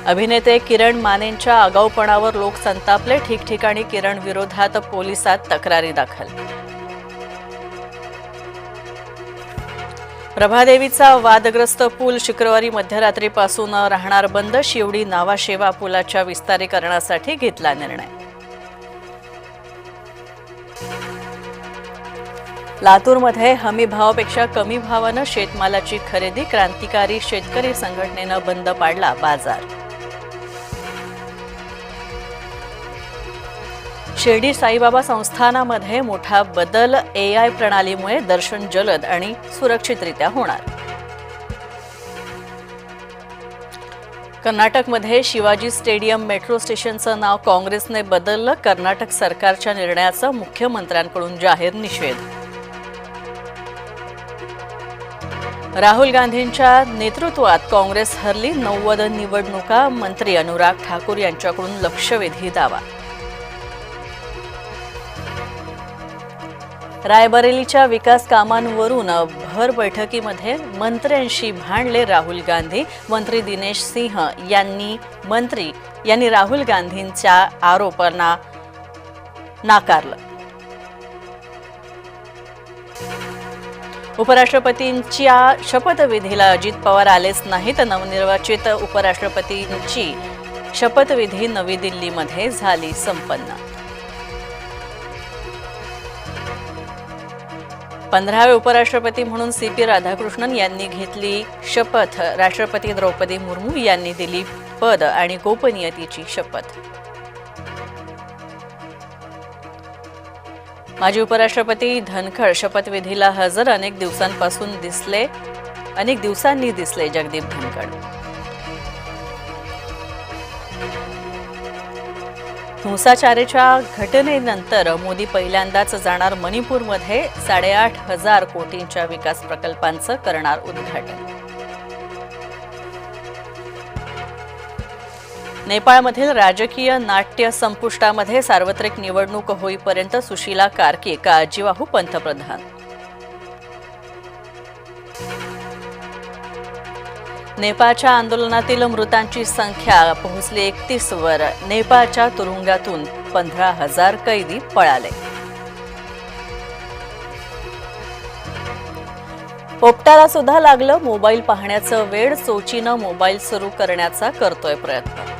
अभिनेते किरण मानेंच्या आगाऊपणावर लोक संतापले. ठिकठिकाणी किरण विरोधात पोलिसात तक्रारी दाखल. प्रभादेवीचा वादग्रस्त पूल शुक्रवारी मध्यरात्रीपासून राहणार बंद. शिवडी नावाशेवा पुलाच्या विस्तारीकरणासाठी घेतला निर्णय. लातूरमध्ये हमी भावापेक्षा कमी भावानं शेतमालाची खरेदी. क्रांतिकारी शेतकरी संघटनेनं बंद पाडला बाजार. शिर्डी साईबाबा संस्थानामध्ये मोठा बदल. AI प्रणालीमुळे दर्शन जलद आणि सुरक्षितरित्या होणार. कर्नाटकमध्ये शिवाजी स्टेडियम मेट्रो स्टेशनचं नाव काँग्रेसने बदललं. कर्नाटक सरकारच्या निर्णयाचा मुख्यमंत्र्यांकडून जाहीर निषेध. राहुल गांधींच्या नेतृत्वात काँग्रेस हरली. 90 निवडणुका. मंत्री अनुराग ठाकूर यांच्याकडून लक्षवेधी दावा. रायबरेलीच्या विकास कामांवरून भर बैठकीमध्ये मंत्र्यांशी भांडले राहुल गांधी. मंत्री दिनेश सिंह यांनी राहुल गांधींच्या आरोपांना नाकारलं. उपराष्ट्रपतींच्या शपथविधीला अजित पवार आलेच नाहीत. नवनिर्वाचित उपराष्ट्रपतींची शपथविधी नवी दिल्लीमध्ये झाली संपन्न. 15वे उपराष्ट्रपती म्हणून CP राधाकृष्णन यांनी घेतली शपथ. राष्ट्रपती द्रौपदी मुर्मू यांनी दिली पद आणि गोपनीयतेची शपथ. माजी उपराष्ट्रपती धनखड शपथविधीला हजर. अनेक दिवसांनी दिसले जगदीप धनखड. हिंसाचाराच्या घटनेनंतर मोदी पहिल्यांदाच जाणार मणिपूरमध्ये. 8,500 कोटींच्या विकास प्रकल्पांचं करणार उद्घाटन. नेपाळमधील राजकीय नाट्य संपुष्टामध्ये. सार्वत्रिक निवडणूक होईपर्यंत सुशीला कार्की काळजीवाहू पंतप्रधान. नेपाळच्या आंदोलनातील मृतांची संख्या पोहोचली 31 वर. नेपाळच्या तुरुंगातून 15,000 कैदी पळाले. पोपटाला सुद्धा लागलं मोबाईल पाहण्याचं वेड. सोचीनं मोबाईल सुरू करण्याचा करतोय प्रयत्न.